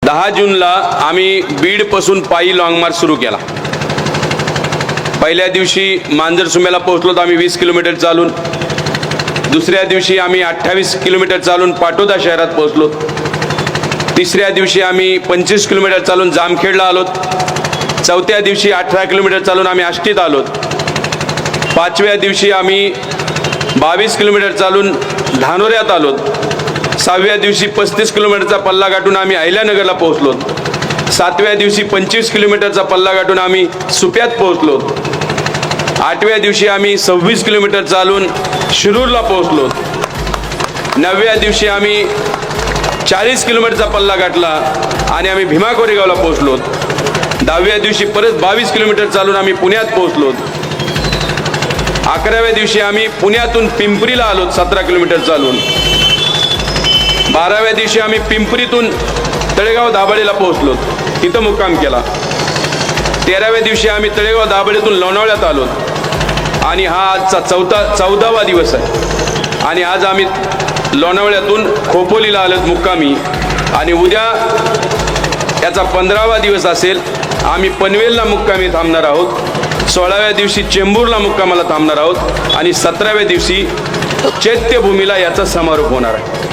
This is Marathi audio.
10 जूनला आम्ही बीडपासून पायी लॉंग मार्च सुरू केला। पहिल्या दिवशी मांजरसुम्याला पोहोचलो तर आम्ही 20 किलोमीटर चालून, दुसऱ्या दिवशी आम्ही 28 किलोमीटर चालून पाटोदा शहरात पोहोचलो, तिसऱ्या दिवशी आम्ही 25 किलोमीटर चालून जामखेडला आलो, चौथ्या दिवशी 18 किलोमीटर चालून आम्ही आष्टीत आलो, पाचव्या दिवशी आम्ही 22 किलोमीटर चालून धानोऱ्यात आलो, सहाव्या दिवशी 35 किलोमीटरचा पल्ला गाठून आम्ही अहिल्यानगरला पोहोचलो, सातव्या दिवशी 25 किलोमीटरचा पल्ला गाठून आम्ही सुप्यात पोहोचलो, आठव्या दिवशी आम्ही 26 किलोमीटर चालून शिरूरला पोहोचलो, नवव्या दिवशी आम्ही 40 किलोमीटरचा पल्ला गाठला आणि आम्ही भीमा कोरेगावला पोहोचलो, 10व्या दिवशी परत 22 किलोमीटर चालून आम्ही पुण्यात पोहोचलो, 11व्या दिवशी आम्ही पुण्यातून पिंपरीला आलो 17 किलोमीटर चालून, 12व्या दिवशी आम्ही पिंपरीतून तळेगाव दाभाडेला पोहोचलो, तिथं मुक्काम केला, 13व्या दिवशी आम्ही तळेगाव दाभाडेतून लोणावळ्यात आलो आणि हा आजचा 14वा दिवस आहे आणि आज आम्ही लोणावळ्यातून खोपोलीला आलो मुक्कामी आणि उद्या याचा 15वा दिवस असेल। आम्ही पनवेलला मुक्कामी थांबणार आहोत, 16व्या दिवशी चेंबूरला मुक्कामाला थांबणार आहोत आणि 17व्या दिवशी चैत्यभूमीला याचा समारोप होणार आहे।